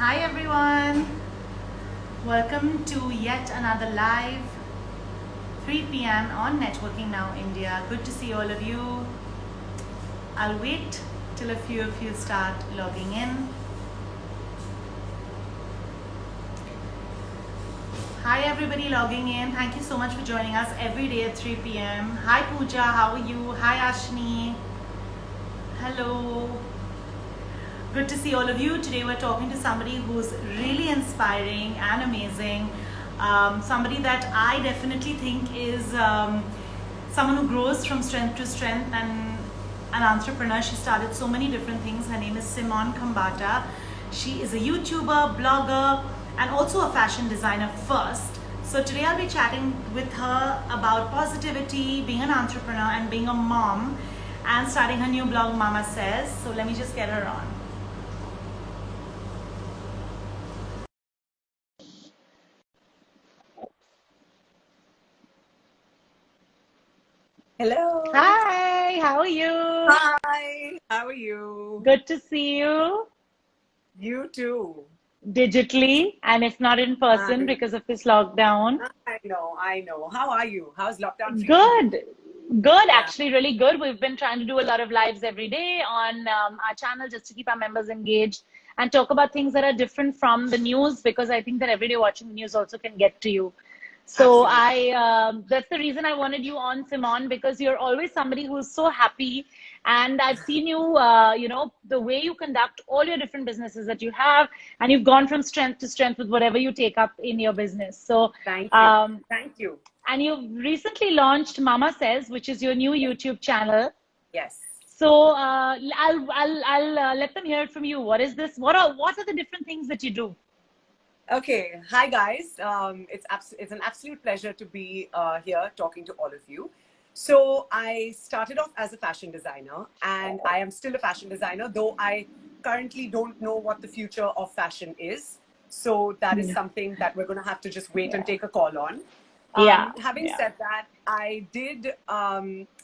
Hi everyone, welcome to yet another live 3 p.m. on Networking Now India. Good to see all of you. I'll wait till a few of you start logging in. Hi everybody logging in. Thank you so much for joining us every day at 3 p.m. Hi Pooja, how are you? Hi Ashni. Hello. Good to see all of you. Today we're talking to somebody who's really inspiring and amazing. Somebody that I definitely think is someone who grows from strength to strength and an entrepreneur. She started so many different things. Her name is SIMONE KHAMBATTA. She is a YouTuber, blogger, and also a fashion designer first. So today I'll be chatting with her about positivity, being an entrepreneur, and being a mom, and starting her new blog, Mama Says. So let me just get her on. Hello. Hi, how are you? Hi, how are you? Good to see you You too. digitally, and if not in person because of this lockdown. I know. How are you? How's lockdown treating you? Good, good, Yeah, actually, really good. We've been trying to do a lot of lives every day on our channel just to keep our members engaged and talk about things that are different from the news, because I think that every day watching the news also can get to you. So absolutely. that's the reason I wanted you on, Simone, because you're always somebody who's so happy. And I've seen you, the way you conduct all your different businesses that you have, and you've gone from strength to strength with whatever you take up in your business. So, Thank you. um, Thank you. and you've recently launched Mama Says, which is your new YouTube channel. Yes. So I'll let them hear it from you. What is this? What are the different things that you do? Okay. Hi, guys. It's an absolute pleasure to be here talking to all of you. So I started off as a fashion designer, and I am still a fashion designer, though I currently don't know what the future of fashion is. So that is something that we're going to have to just wait and take a call on. Yeah, Having yeah. said that, I did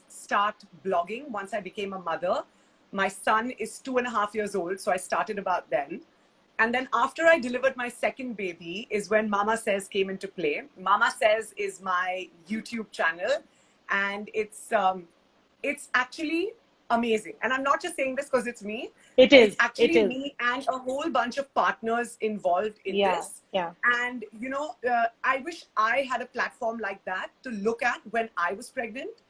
start blogging once I became a mother. My son is 2.5 years old, so I started about then. And then after I delivered my second baby is when Mama Says came into play. Mama Says is my YouTube channel, and it's actually amazing. And I'm not just saying this because it's me. It It's is. It actually is. me and a whole bunch of partners involved in Yeah, this. yeah. And, I wish I had a platform like that to look at when I was pregnant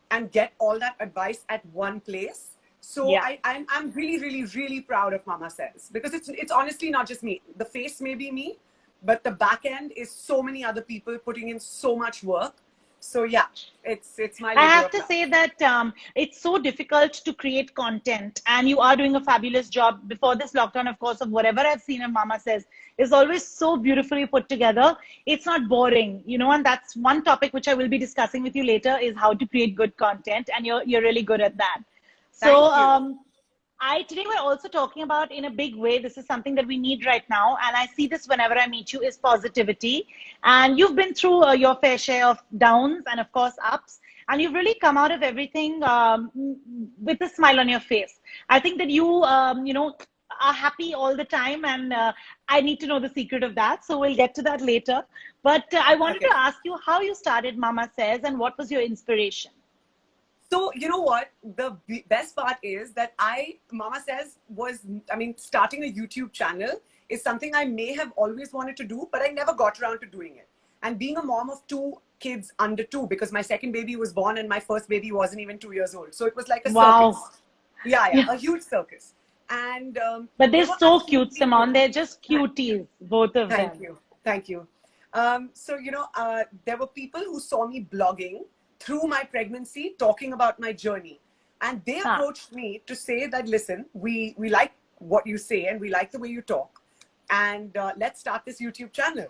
and get all that advice at one place. So Yeah. I'm really, really, really proud of Mama Says, because it's honestly not just me. The face may be me, but the back end is so many other people putting in so much work. So yeah, it's my I labor have of to love. say that it's so difficult to create content, and you are doing a fabulous job. Before this lockdown, of course, of whatever I've seen of Mama Says is always so beautifully put together. It's not boring, and that's one topic which I will be discussing with you later, is how to create good content, and you're really good at that. So Thank you. today we're also talking about, in a big way, this is something that we need right now, and I see this whenever I meet you, is positivity. And you've been through your fair share of downs and of course ups, and you've really come out of everything with a smile on your face. I think that you are happy all the time, and I need to know the secret of that. So we'll get to that later. But I wanted Okay. to ask you how you started Mama Says and what was your inspiration? So you know what? The best part is that Mama Says starting a YouTube channel is something I may have always wanted to do, but I never got around to doing it. And being a mom of two kids under two, because my second baby was born and my first baby wasn't even 2 years old. So it was like a Wow. circus. Yeah, Yeah. a huge circus. And But they're there were so cute, absolutely Simon. They're just cuties, both of Thank them. you. Thank you. There were people who saw me blogging through my pregnancy, talking about my journey. And they Huh. approached me to say that, listen, we like what you say and we like the way you talk. And let's start this YouTube channel.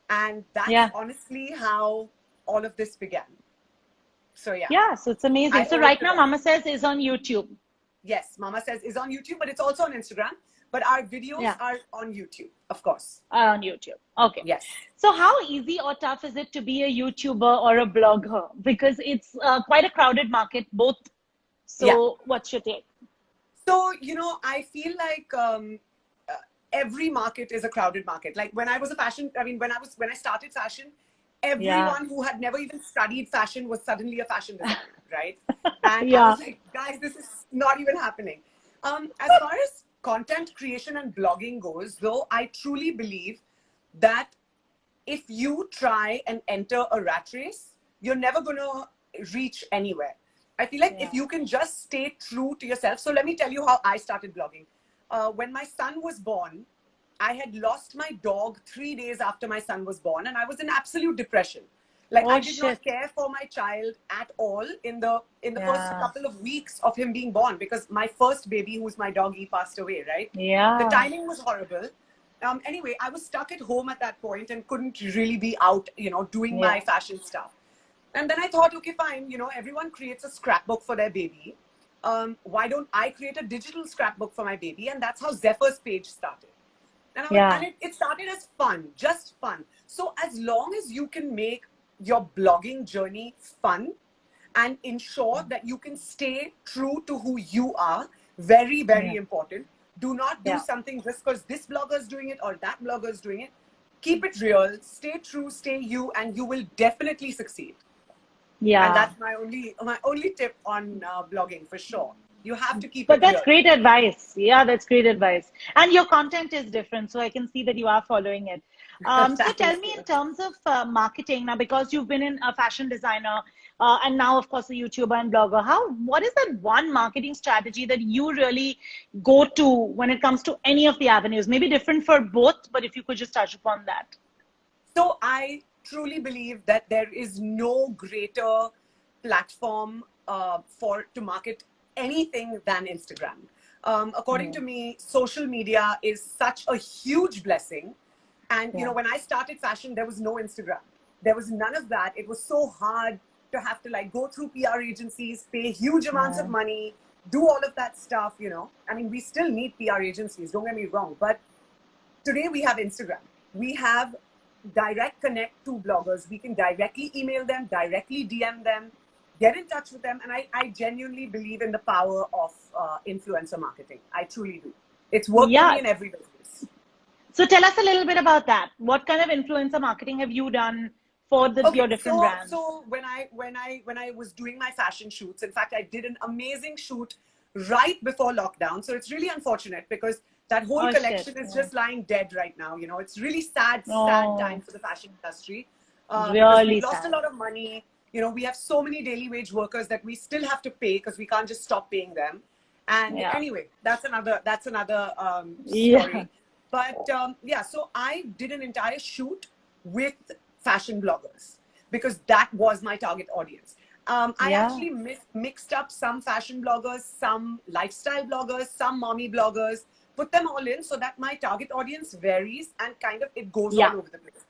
And that's Yeah. honestly how all of this began. So yeah, Yeah. So it's amazing. I So owe it right to now, them. Mama Says is on YouTube. Yes, Mama Says is on YouTube, but it's also on Instagram. But our videos Yeah. are on YouTube, of course. On YouTube. Okay. Yes. So how easy or tough is it to be a YouTuber or a blogger? Because it's quite a crowded market, both. Yeah. So what's your take? So, I feel like every market is a crowded market. Like when I was a fashion, I mean, when I started fashion, everyone who had never even studied fashion was suddenly a fashion designer, right? And I Yeah. was like, guys, this is not even happening. As far as content creation and blogging goes, though, I truly believe that if you try and enter a rat race, you're never going to reach anywhere. I feel like if you can just stay true to yourself. So let me tell you how I started blogging. When my son was born, I had lost my dog 3 days after my son was born, and I was in absolute depression. Like, Oh I did not shit. care for my child at all in the first Yeah. couple of weeks of him being born, because my first baby, who's my doggy, passed away, right? The Yeah. timing was horrible. Anyway, I was stuck at home at that point and couldn't really be out, doing Yeah. my fashion stuff. And then I thought, okay, fine, everyone creates a scrapbook for their baby. Why don't I create a digital scrapbook for my baby? And that's how Zephyr's page started. Yeah. And it started as fun, just fun. So as long as you can make your blogging journey fun and ensure that you can stay true to who you are, very, very important. Do not do Yeah. something just because this blogger is doing it or that blogger is doing it. Keep it real, stay true, stay you, and you will definitely succeed. And Yeah. that's my only tip on blogging, for sure. You have to keep But it that's real. great advice. Yeah, that's great advice. And your content is different, so I can see that you are following it. So tell Thank me, in you. terms of marketing now, because you've been in a fashion designer and now, of course, a YouTuber and blogger. What is that one marketing strategy that you really go to when it comes to any of the avenues? Maybe different for both, but if you could just touch upon that. So I truly believe that there is no greater platform to market anything than Instagram. According to me, social media is such a huge blessing. And Yeah. when I started fashion, there was no Instagram. There was none of that. It was so hard to have to like go through PR agencies, pay huge amounts of Yeah. money, do all of that stuff. I mean, we still need PR agencies. Don't get me wrong, but today we have Instagram. We have direct connect to bloggers. We can directly email them, directly DM them, get in touch with them. And I genuinely believe in the power of influencer marketing. I truly do. It's worked for me Yeah. in every business. So tell us a little bit about that. What kind of influencer marketing have you done for your Okay, different so brands? when I was doing my fashion shoots, in fact, I did an amazing shoot right before lockdown. So it's really unfortunate because that whole Oh shit. collection is Yeah. just lying dead right now. It's really sad time Oh, for the fashion industry, because we've really lost a sad. lot of money. We have so many daily wage workers that we still have to pay because we can't just stop paying them. And Yeah. anyway, that's another Yeah. story. But yeah, so I did an entire shoot with fashion bloggers because that was my target audience. I Yeah. actually mixed up some fashion bloggers, some lifestyle bloggers, some mommy bloggers, put them all in so that my target audience varies and kind of it goes all Yeah. over the place.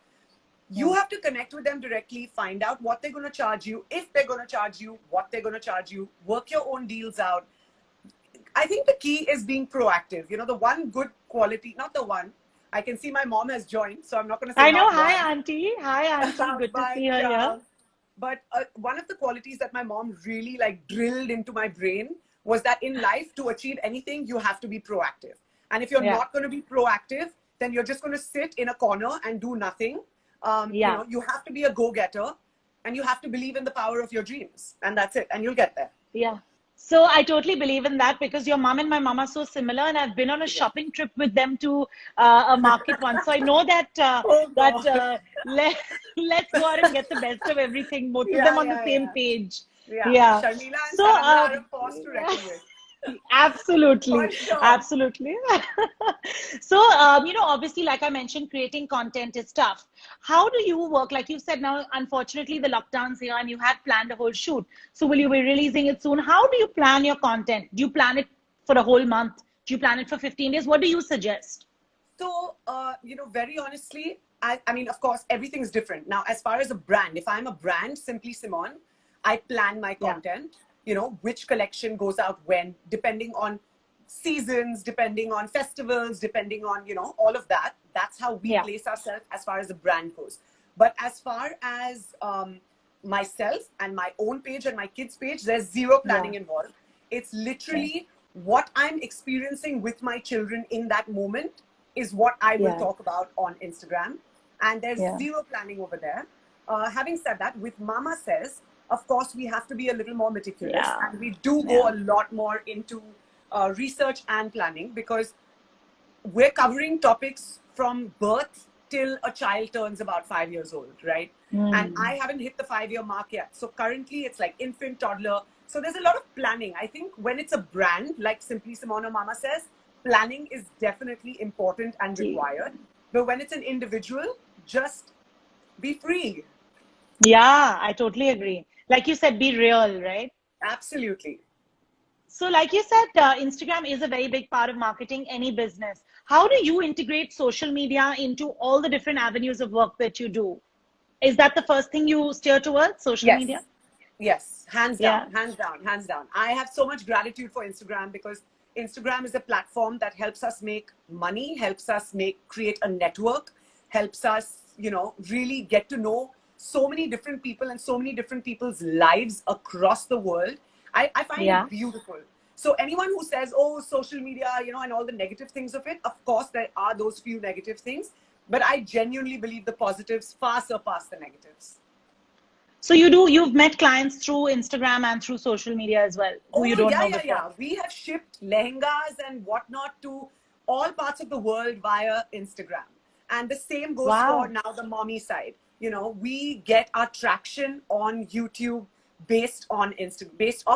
You Yeah. have to connect with them directly, find out what they're going to charge you, if they're going to charge you, what they're going to charge you, work your own deals out. I think the key is being proactive. The one good quality, not the one. I can see my mom has joined, so I'm not going to say I know. not Hi, one. Auntie. Hi, Auntie. Good to see but her here. one of the qualities that my mom really like drilled into my brain was that in life, to achieve anything, you have to be proactive. And if you're Yeah. not going to be proactive, then you're just going to sit in a corner and do nothing. Yeah. You have to be a go-getter, and you have to believe in the power of your dreams, and that's it, and you'll get there. Yeah. So I totally believe in that because your mom and my mom are so similar, and I've been on a Yeah. shopping trip with them to a market once. So I know that Oh that God. let's go out and get the best of everything. Both of them Yeah, on the yeah, same yeah. page. Yeah. Yeah. Sharmila and So Sananda are a force to reckon with. For absolutely, sure. absolutely. So, obviously, like I mentioned, creating content is tough. How do you work? Like you said, now, unfortunately, the lockdown's here and you had planned a whole shoot. So, will you be releasing it soon? How do you plan your content? Do you plan it for a whole month? Do you plan it for 15 days? What do you suggest? So, very honestly, I mean, of course, everything's different. Now, as far as a brand, if I'm a brand, Simply Simone, I plan my Yeah. content, which collection goes out when, depending on seasons, depending on festivals, depending on, all of that. That's how we Yeah. place ourselves as far as the brand goes. But as far as myself and my own page and my kids' page, there's zero Yeah. planning involved. It's Okay. literally what I'm experiencing with my children in that moment. is what I will Yeah. talk about on Instagram. And there's Yeah. zero planning over there. Having said that, with Mama Says, of course, we have to be a little more meticulous. Yeah. And we do go Yeah. a lot more into research and planning, because we're covering topics from birth till a child turns about 5 years old, right? And I haven't hit the 5-year mark yet. So currently it's like infant, toddler. So there's a lot of planning. I think when it's a brand like Simply Simone or Mama Says, planning is definitely important and required. But when it's an individual, just be free. Yeah, I totally agree. Like you said, be real, right? Absolutely. So, like you said, Instagram is a very big part of marketing any business. How do you integrate social media into all the different avenues of work that you do? Is that the first thing you steer towards, social media? Yes. Yes. Hands Yeah. down, hands down, hands down. I have so much gratitude for Instagram, because Instagram is a platform that helps us make money, helps us create a network, helps us, really get to know so many different people and so many different people's lives across the world. I find Yeah. it beautiful. So anyone who says, oh, social media, and all the negative things of it, of course, there are those few negative things, but I genuinely believe the positives far surpass the negatives. So you've met clients through Instagram and through social media as well, who you Oh, don't yeah, know yeah, before. yeah. We have shipped lehengas and whatnot to all parts of the world via Instagram. And the same goes for Wow. now the mommy side. We get our traction on YouTube based off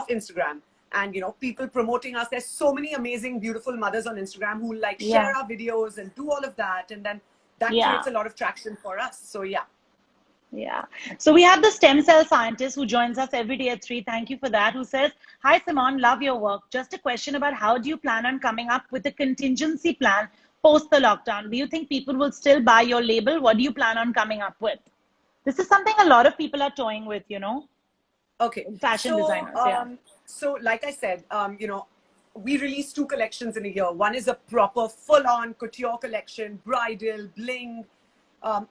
Instagram. And, people promoting us. There's so many amazing, beautiful mothers on Instagram who like Yeah. share our videos and do all of that. And then that Yeah. creates a lot of traction for us. So, yeah. Yeah. So we have the stem cell scientist who joins us every day at 3. Thank you for that. Who says, hi, Simone, love your work. Just a question about how do you plan on coming up with a contingency plan post the lockdown? Do you think people will still buy your label? What do you plan on coming up with? This is something a lot of people are toying with, Okay. fashion designers. Yeah. So like I said, we release 2 collections in a year. One is a proper full-on couture collection, bridal, bling,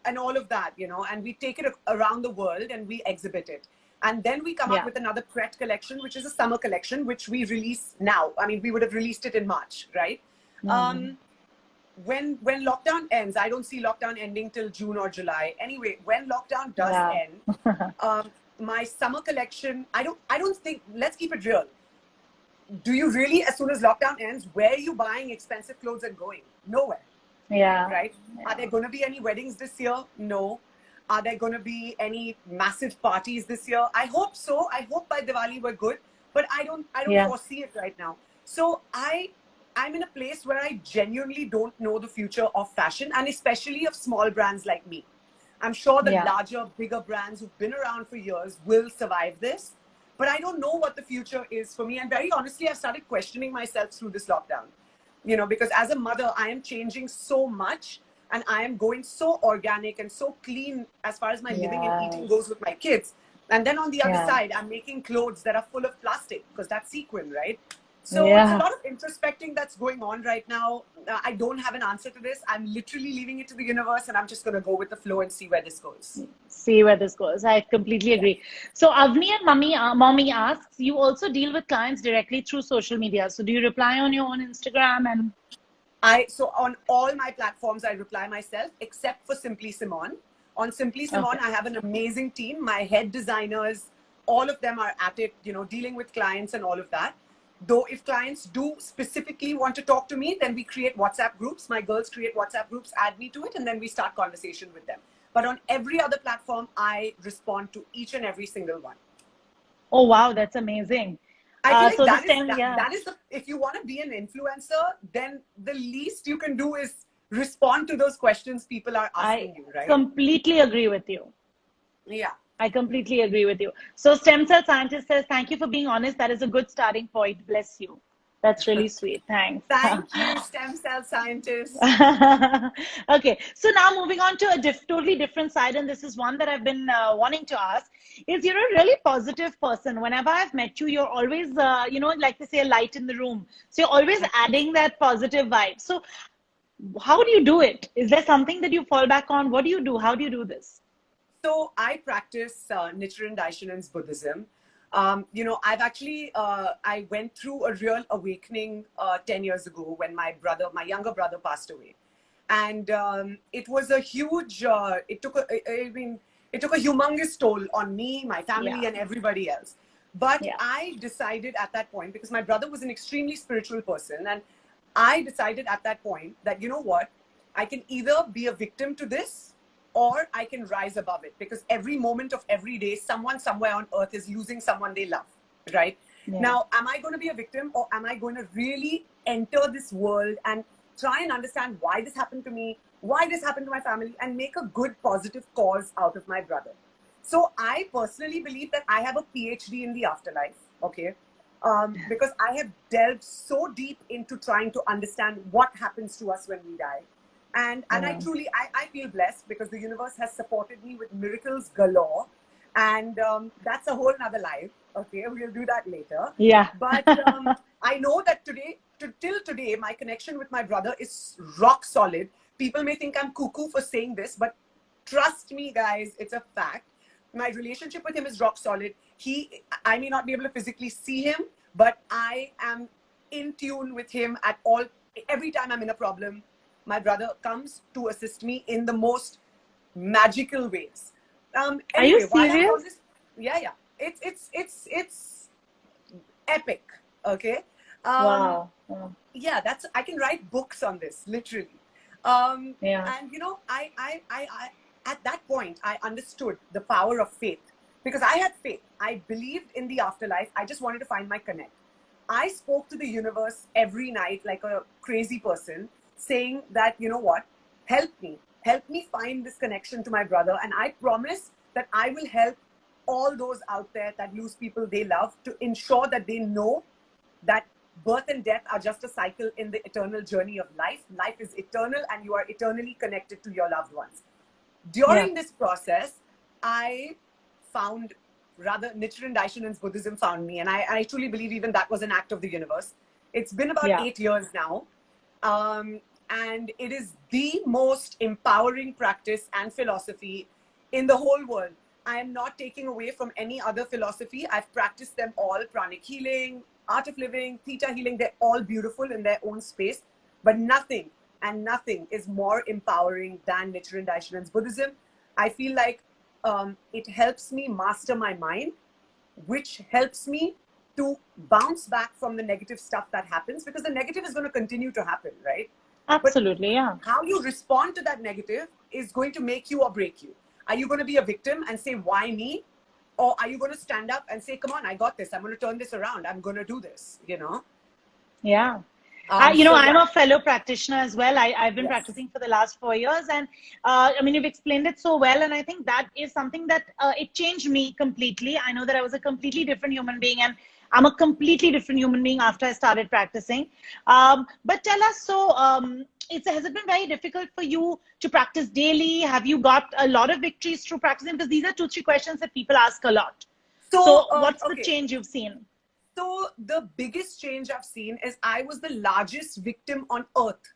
and all of that, and we take it around the world and we exhibit it. And then we come up with another Pret collection, which is a summer collection, which we release now. I mean, we would have released it in March, right? When lockdown ends, I don't see lockdown ending till June or July. Anyway, when lockdown does end, my summer collection, I don't think, let's keep it real. Do you really, as soon as lockdown ends, where are you buying expensive clothes and going? Nowhere. Yeah. Right? Are there going to be any weddings this year? No. Are there going to be any massive parties this year? I hope so. I hope by Diwali we're good, but I don't foresee it right now. So I'm in a place where I genuinely don't know the future of fashion, and especially of small brands like me. I'm sure the larger, bigger brands who've been around for years will survive this, but I don't know what the future is for me. And very honestly, I've started questioning myself through this lockdown. Because as a mother, I am changing so much, and I am going so organic and so clean as far as my living and eating goes with my kids. And then on the other side, I'm making clothes that are full of plastic, because that's sequin, right? So it's a lot of introspecting that's going on right now. I don't have an answer to this. I'm literally leaving it to the universe, and I'm just going to go with the flow and see where this goes. See where this goes. I completely agree. So Avni and mommy asks, you also deal with clients directly through social media. So do you reply on your own Instagram? And So on all my platforms, I reply myself, except for Simply Simone. On Simply Simone, I have an amazing team. My head designers, all of them are at it, dealing with clients and all of that. Though if clients do specifically want to talk to me, then we create WhatsApp groups. My girls create WhatsApp groups, add me to it, and then we start conversation with them. But on every other platform, I respond to each and every single one. oh, wow, that's amazing. I feel like so that is if you want to be an influencer, then the least you can do is respond to those questions people are asking you, right? I completely agree with you. Yeah. I completely agree with you. So stem cell scientist says, thank you for being honest. That is a good starting point. Bless you. That's really sweet. Thanks. Thank you, stem cell scientist. Okay. So now moving on to a totally different side. And this is one that I've been wanting to ask is you're a really positive person. Whenever I've met you, you're always, like they say, a light in the room. So you're always adding that positive vibe. So how do you do it? Is there something that you fall back on? What do you do? How do you do this? So I practice Nichiren Daishonin's Buddhism. I've actually, I went through a real awakening 10 years ago when my younger brother passed away. And it was a huge, it took a humongous toll on me, my family, Yeah. and everybody else. But Yeah. I decided at that point, because my brother was an extremely spiritual person, and I decided at that point that, you know what, I can either be a victim to this or I can rise above it, because every moment of every day, someone somewhere on earth is losing someone they love, right? Yeah. Now, am I going to be a victim, or am I going to really enter this world and try and understand why this happened to me, why this happened to my family, and make a good, positive cause out of my brother? So I personally believe that I have a PhD in the afterlife, okay? Because I have delved so deep into trying to understand what happens to us when we die. And I truly, I feel blessed because the universe has supported me with miracles galore. And that's a whole nother life. Okay, we'll do that later. Yeah. But I know that till today, my connection with my brother is rock solid. People may think I'm cuckoo for saying this, but trust me, guys, it's a fact. My relationship with him is rock solid. I may not be able to physically see him, but I am in tune with him at all. Every time I'm in a problem, my brother comes to assist me in the most magical ways. Are you Anyway, while I'm on serious? this, yeah, it's epic. Okay. Wow. Yeah, I can write books on this, literally. Yeah. And you know, I at that point I understood the power of faith, because I had faith. I believed in the afterlife. I just wanted to find my connect. I spoke to the universe every night like a crazy person, saying that, you know what, help me find this connection to my brother, and I promise that I will help all those out there that lose people they love, to ensure that they know that birth and death are just a cycle in the eternal journey of life. Life is eternal, and you are eternally connected to your loved ones. Yeah. During this process, I found, rather, Nichiren Daishinen's Buddhism found me, and I truly believe even that was an act of the universe. It's been about Yeah. 8 years now, and it is the most empowering practice and philosophy in the whole world. I am not taking away from any other philosophy. I've practiced them all: pranic healing, art of living, theta healing. They're all beautiful in their own space, but nothing is more empowering than Nichiren Daishinen's Buddhism. I feel like it helps me master my mind, which helps me to bounce back from the negative stuff that happens, because the negative is going to continue to happen, right? But Absolutely. Yeah. how you respond to that negative is going to make you or break you. Are you going to be a victim and say, why me? Or are you going to stand up and say, come on, I got this. I'm going to turn this around. I'm going to do this, you know? Yeah. So I'm yeah, a fellow practitioner as well. I've been yes. practicing for the last 4 years, and you've explained it so well. And I think that is something that it changed me completely. I know that I was a completely different human being, and I'm a completely different human being after I started practicing. But tell us, has it been very difficult for you to practice daily? Have you got a lot of victories through practicing? Because these are 2, 3 questions that people ask a lot. So, So, what's the okay. change you've seen? So the biggest change I've seen is I was the largest victim on earth.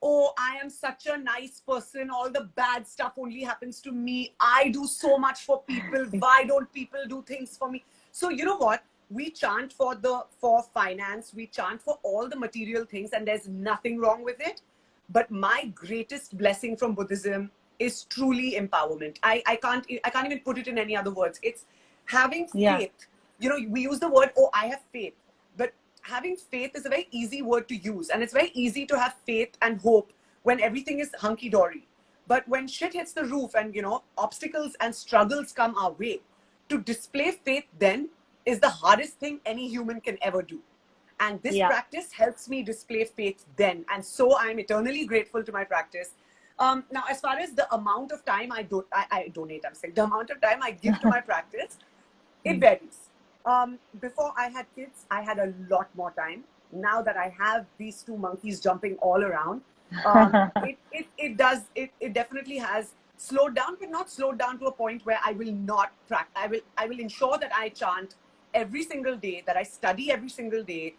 Oh, I am such a nice person. All the bad stuff only happens to me. I do so much for people. Why don't people do things for me? So you know what? We chant for finance. We chant for all the material things, and there's nothing wrong with it. But my greatest blessing from Buddhism is truly empowerment. I can't even put it in any other words. It's having Yeah. faith. You know, we use the word, oh, I have faith. But having faith is a very easy word to use. And it's very easy to have faith and hope when everything is hunky-dory. But when shit hits the roof and, you know, obstacles and struggles come our way, to display faith then is the hardest thing any human can ever do. And this Yeah. practice helps me display faith then. And so I'm eternally grateful to my practice. Now, as far as the amount of time I donate, I'm saying the amount of time I give to my practice, it varies. Before I had kids, I had a lot more time. Now that I have these 2 monkeys jumping all around, it definitely has slowed down, but not slowed down to a point where I will not practice. I will ensure that I chant every single day, that I study every single day,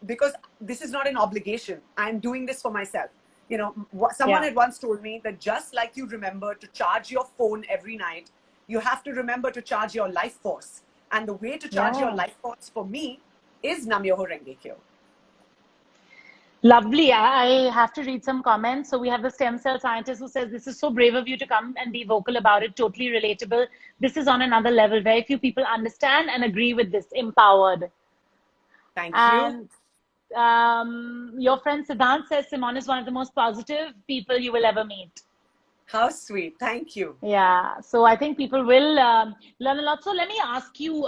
because this is not an obligation. I'm doing this for myself. You know, someone Yeah. had once told me that just like you remember to charge your phone every night, you have to remember to charge your life force. And the way to charge your Yeah. life force for me is Nam Myoho Renge Kyo. Lovely. I have to read some comments. So we have the stem cell scientist who says, this is so brave of you to come and be vocal about it. Totally relatable. This is on another level. Very few people understand and agree with this. Empowered. Thank you. And your friend Siddhant says Simone is one of the most positive people you will ever meet. How sweet. Thank you. Yeah, so I think people will learn a lot. So let me ask you,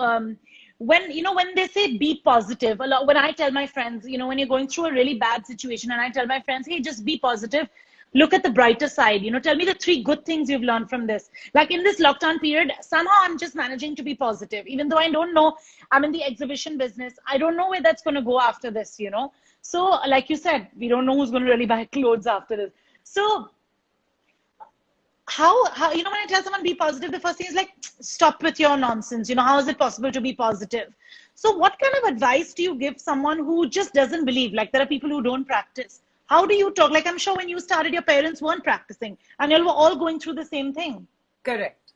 when they say be positive, a lot, when I tell my friends, when you're going through a really bad situation, and I tell my friends, hey, just be positive, look at the brighter side, tell me the three good things you've learned from this. Like in this lockdown period, somehow I'm just managing to be positive, even though I don't know, I'm in the exhibition business. I don't know where that's going to go after this. So like you said, we don't know who's going to really buy clothes after this. So how when I tell someone be positive, the first thing is like, stop with your nonsense. How is it possible to be positive? So what kind of advice do you give someone who just doesn't believe? Like, there are people who don't practice. How do you talk? Like, I'm sure when you started, your parents weren't practicing and you were all going through the same thing. Correct.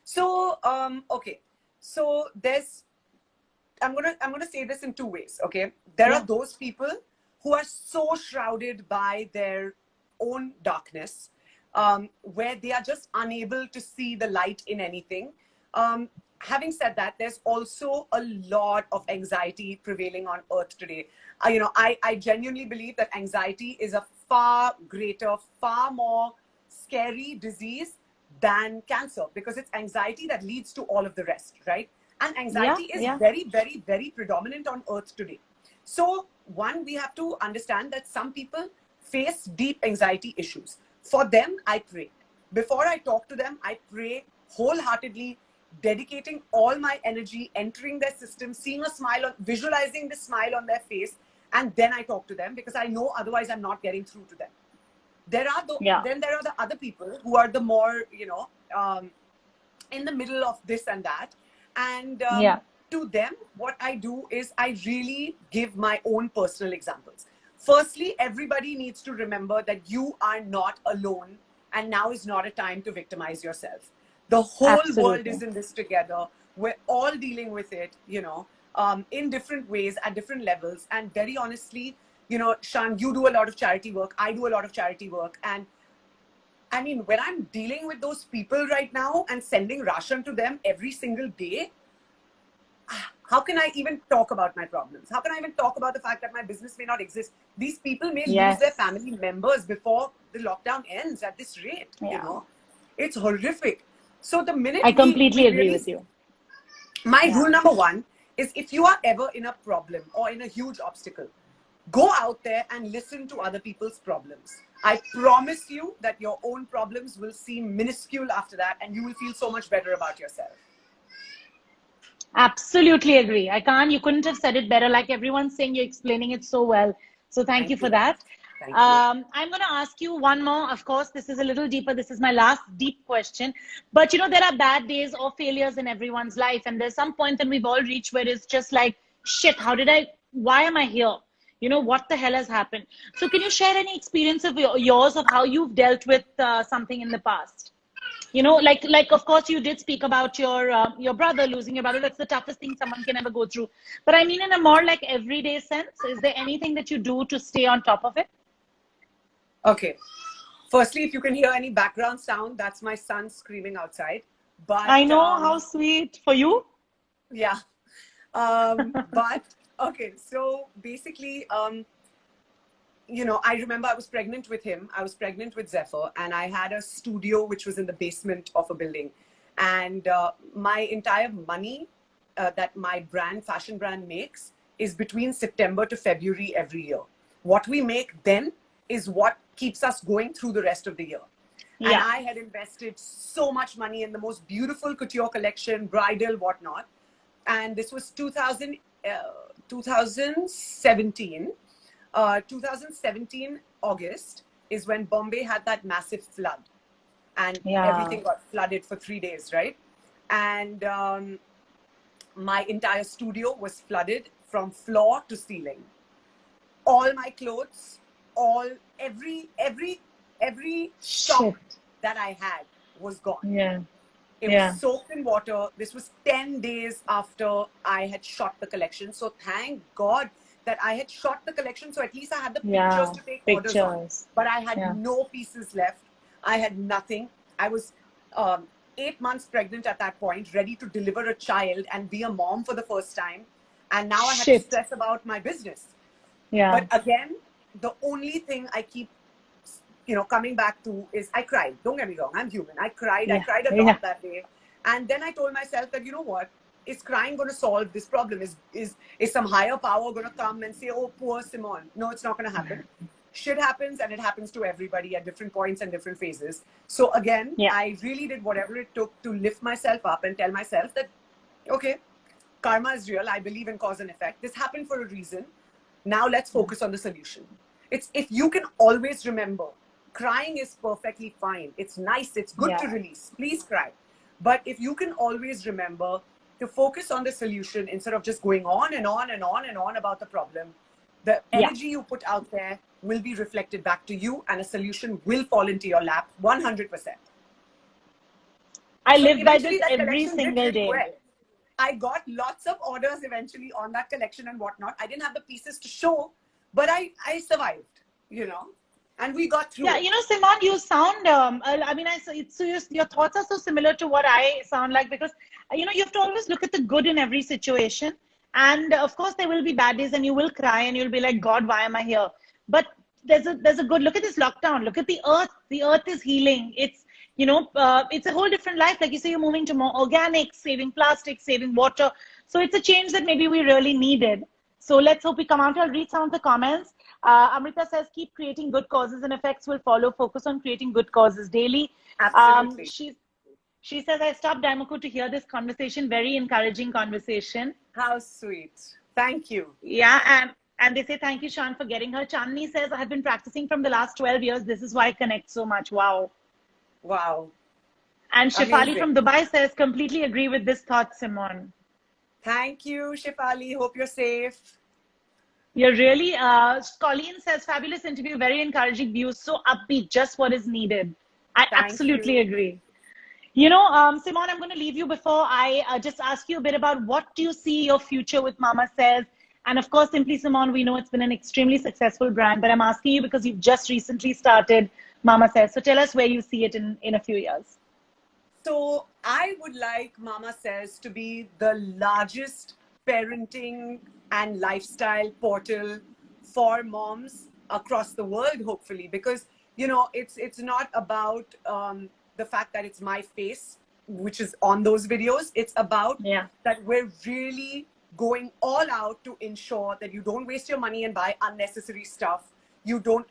So okay, so I'm gonna say this in two ways. Okay, there are those people who are so shrouded by their own darkness, where they are just unable to see the light in anything. Having said that, there's also a lot of anxiety prevailing on earth today. I genuinely believe that anxiety is a far greater, far more scary disease than cancer, because it's anxiety that leads to all of the rest, right? And anxiety is very, very, very predominant on earth today. So one, we have to understand that some people face deep anxiety issues. For them, I pray. Before I talk to them, I pray wholeheartedly, dedicating all my energy, entering their system, seeing a smile, visualizing the smile on their face, and then I talk to them, because I know otherwise I'm not getting through to them. Then there are the other people who are the more, in the middle of this and that. And to them, what I do is I really give my own personal examples. Firstly, everybody needs to remember that you are not alone, and now is not a time to victimize yourself. The whole world is in this together. We're all dealing with it, in different ways, at different levels. And very honestly, Shan, you do a lot of charity work. I do a lot of charity work. And I mean, when I'm dealing with those people right now and sending ration to them every single day, how can I even talk about my problems? How can I even talk about the fact that my business may not exist? These people may lose their family members before the lockdown ends at this rate, It's horrific. So the minute I completely agree with you. My rule number one is, if you are ever in a problem or in a huge obstacle, go out there and listen to other people's problems. I promise you that your own problems will seem minuscule after that, and you will feel so much better about yourself. Absolutely agree. You couldn't have said it better. Like everyone's saying, you're explaining it so well. So thank you for that. I'm going to ask you one more. Of course, this is a little deeper. This is my last deep question. But there are bad days or failures in everyone's life. And there's some point that we've all reached where it's just like, shit, why am I here? What the hell has happened? So can you share any experience of yours of how you've dealt with something in the past? Like of course you did speak about your brother, losing your brother. That's the toughest thing someone can ever go through. But I mean, in a more like everyday sense, is there anything that you do to stay on top of it? Okay. Firstly, if you can hear any background sound, that's my son screaming outside. But I know, how sweet for you. Yeah. But okay, so basically, I remember I was pregnant with him. I was pregnant with Zephyr, and I had a studio which was in the basement of a building. And my entire money that my fashion brand makes is between September to February every year. What we make then is what keeps us going through the rest of the year. And I had invested so much money in the most beautiful couture collection, bridal, whatnot. And this was 2017. 2017 August is when Bombay had that massive flood, and everything got flooded for 3 days, right? And my entire studio was flooded from floor to ceiling. All my clothes, every stock that I had was gone. It was soaked in water. This was 10 days after I had shot the collection. So thank God that I had shot the collection, so at least I had the Yeah, pictures to take orders on. pictures. But I had Yeah. no pieces left. I had nothing. I was 8 months pregnant at that point, ready to deliver a child and be a mom for the first time. And now I had to Shit. stress about my business. Yeah. But again, the only thing I keep, coming back to is I cried. Don't get me wrong, I'm human. I cried Yeah. a Yeah. lot that day. And then I told myself that, you know what? Is crying going to solve this problem? Is some higher power going to come and say, oh, poor Simone? No, it's not going to happen. Shit happens, and it happens to everybody at different points and different phases. So again, Yeah. I really did whatever it took to lift myself up and tell myself that, okay, karma is real. I believe in cause and effect. This happened for a reason. Now let's focus on the solution. It's if you can always remember, crying is perfectly fine. It's nice. It's good to release. Please cry. But if you can always remember to focus on the solution instead of just going on and on and on and on about the problem, the energy you put out there will be reflected back to you, and a solution will fall into your lap 100%. I live by eventually this that every collection did single really day. well. I got lots of orders eventually on that collection and whatnot. I didn't have the pieces to show, but I survived, and we got through. Yeah, it. Simone, you sound, I mean, your thoughts are so similar to what I sound like, because, you have to always look at the good in every situation. And of course, there will be bad days and you will cry and you'll be like, God, why am I here? But there's a good look at this lockdown. Look at the earth. The earth is healing. It's, it's a whole different life. Like you say, you're moving to more organic, saving plastic, saving water. So it's a change that maybe we really needed. So let's hope we come out. I'll read some of the comments. Amrita says, keep creating good causes and effects will follow. Focus on creating good causes daily. Absolutely. She says, I stopped Daimoku to hear this conversation. Very encouraging conversation. How sweet. Thank you. Yeah, and they say, thank you, Shan, for getting her. Chandni says, I've been practicing from the last 12 years. This is why I connect so much. Wow. Wow. And Shifali Amazing. from Dubai says, completely agree with this thought, Simone. Thank you, Shifali. Hope you're safe. You're really, Colleen says, fabulous interview, very encouraging views, so upbeat, just what is needed. I absolutely agree. Simone, I'm going to leave you before I just ask you a bit about what do you see your future with Mama Says. And of course, Simply Simone, we know it's been an extremely successful brand, but I'm asking you because you've just recently started Mama Says. So tell us where you see it in a few years. So I would like Mama Says to be the largest parenting and lifestyle portal for moms across the world, hopefully, because, it's not about the fact that it's my face, which is on those videos. It's about that we're really going all out to ensure that you don't waste your money and buy unnecessary stuff. You don't,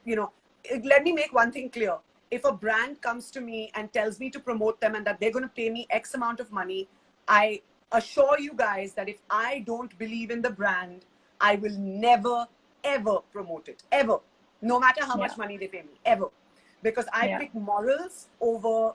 let me make one thing clear. If a brand comes to me and tells me to promote them and that they're going to pay me X amount of money, I assure you guys that if I don't believe in the brand, I will never, ever promote it. Ever. No matter how much money they pay me. Ever. Because I pick morals over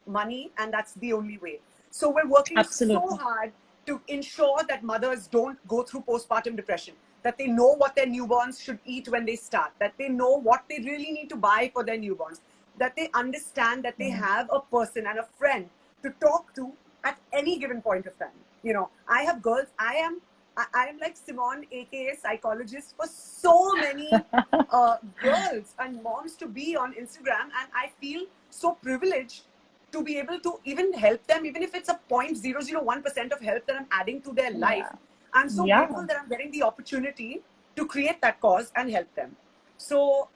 money, and that's the only way. So we're working so hard to ensure that mothers don't go through postpartum depression, that they know what their newborns should eat when they start, that they know what they really need to buy for their newborns, that they understand that they have a person and a friend to talk to at any given point of time. I have girls, I am like Simone, aka psychologist for so many girls and moms to be on Instagram, and I feel so privileged to be able to even help them, even if it's a 0.001% of help that I'm adding to their life. I'm so grateful that I'm getting the opportunity to create that cause and help them. So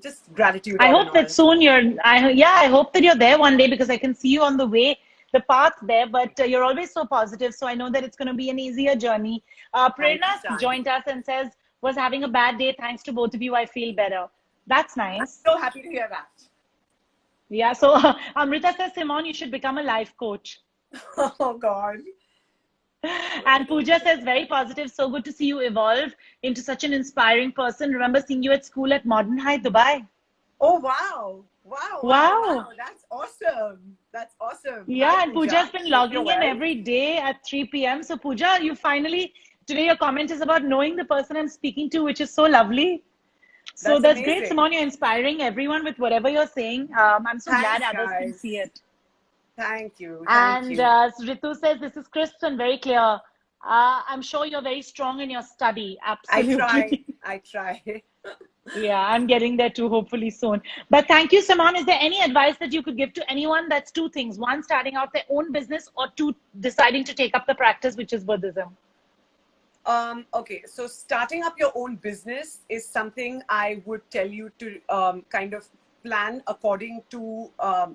just gratitude. I hope that soon I hope that you're there one day, because I can see you on the path there, but you're always so positive. So I know that it's going to be an easier journey. Prerna joined us and says, was having a bad day. Thanks to both of you, I feel better. That's nice. I'm so happy to hear that. Yeah. So Amrita says, Simone, you should become a life coach. Oh God. And Pooja says, very positive. So good to see you evolve into such an inspiring person. Remember seeing you at school at Modern High, Dubai. Oh, wow. Wow. That's awesome. That's awesome. Yeah, Hi, and Pooja's been logging in every day at 3 p.m. So Pooja, you finally, today your comment is about knowing the person I'm speaking to, which is so lovely. So that's great, Simone. You're inspiring everyone with whatever you're saying. I'm so glad others can see it. Thank you. And Ritu says, this is crisp and very clear. I'm sure you're very strong in your study. Absolutely. I try. Yeah, I'm getting there too, hopefully soon. But thank you, Simone. Is there any advice that you could give to anyone? That's two things. One, starting out their own business, or two, deciding to take up the practice, which is Buddhism. Okay, so starting up your own business is something I would tell you to kind of plan according to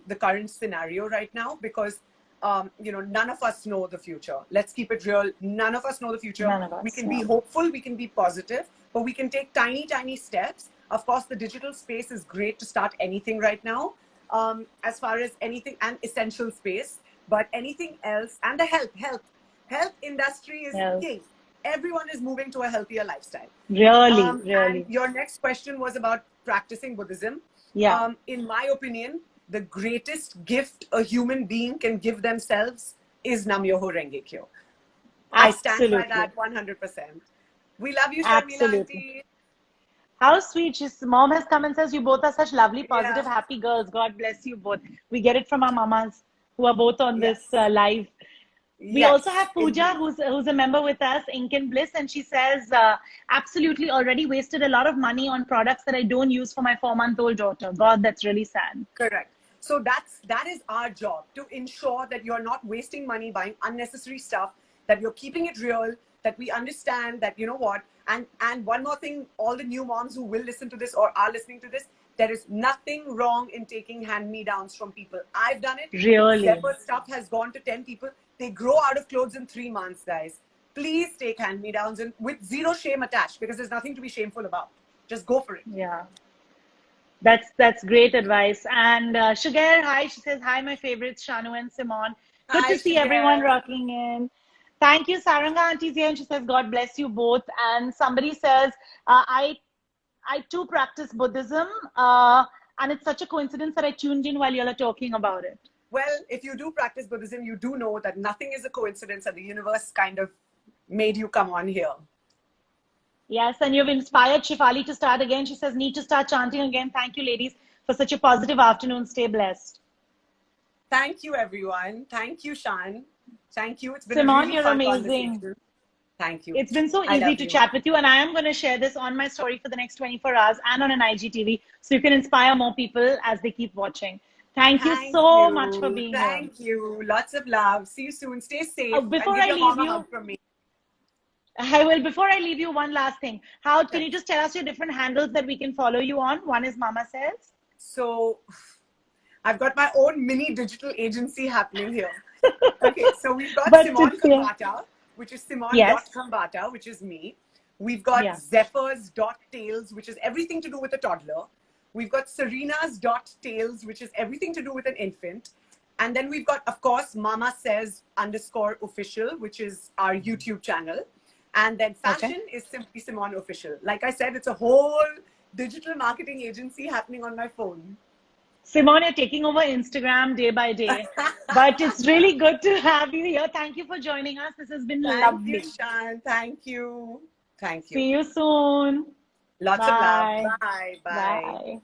the current scenario right now, because none of us know the future. Let's keep it real. None of us know the future. None of us, We can yeah. be hopeful, we can be positive, but we can take tiny, tiny steps. Of course, the digital space is great to start anything right now, as far as anything, and essential space, but anything else, and the health industry is Yes. king. Everyone is moving to a healthier lifestyle. Really, And really. your next question was about practicing Buddhism. Yeah. In my opinion, the greatest gift a human being can give themselves is Nam Myoho Renge Kyo. I stand by Absolutely. that 100%. We love you, Sharmila Absolutely. auntie. How sweet. Mom has come and says, you both are such lovely, positive, Yeah. happy girls. God bless you both. We get it from our mamas who are both on this Yes. live. We Yes. also have Pooja, Indeed. who's a member with us, Ink and Bliss, and she says, absolutely already wasted a lot of money on products that I don't use for my 4-month-old daughter. God, that's really sad. Correct. So that is our job, to ensure that you're not wasting money buying unnecessary stuff, that you're keeping it real, that we understand that, you know what, and one more thing, all the new moms who will listen to this or are listening to this, there is nothing wrong in taking hand-me-downs from people. I've done it. Really? Zephyr stuff has gone to 10 people. They grow out of clothes in 3 months, guys. Please take hand-me-downs, and with zero shame attached, because there's nothing to be shameful about. Just go for it. Yeah. That's great advice. And Sugar, hi. She says, hi, my favorites, Shanu and Simone. Good Hi, to see everyone Shiger. rocking in. Thank you, Saranga Auntie's here, and she says, God bless you both. And somebody says, I too practice Buddhism, and it's such a coincidence that I tuned in while you all are talking about it. Well, if you do practice Buddhism, you do know that nothing is a coincidence, and the universe kind of made you come on here. Yes, and you've inspired Shifali to start again. She says, need to start chanting again. Thank you, ladies, for such a positive afternoon. Stay blessed. Thank you, everyone. Thank you, Shan. Thank you. It's been a Simone, really you're fun amazing. conversation. Thank you. It's been so I easy love to you. chat with you, and I am going to share this on my story for the next 24 hours and on an IGTV, so you can inspire more people as they keep watching. Thank you so much for being here. Thank you. Lots of love. See you soon. Stay safe. And Before give I your leave mom a you, hug from me. I will. Before I leave you, one last thing. Can Yes. you just tell us your different handles that we can follow you on? One is Mama Says. So I've got my own mini digital agency happening here. Okay, so we've got But Simone it's, yeah. KHAMBATTA, which is Yes. Simone.KHAMBATTA, which is me. We've got Yeah. Zephyrs.Tales, which is everything to do with a toddler. We've got Serena's.Tales, which is everything to do with an infant. And then we've got, of course, Mama Says _official, which is our YouTube channel. And then fashion is simply Simone Official. Like I said, it's a whole digital marketing agency happening on my phone. Simone, you're taking over Instagram day by day. But it's really good to have you here. Thank you for joining us. This has been Thank you, lovely. Shan. Thank you. Thank you. See you soon. Lots of love. Bye. Bye. Bye. Bye.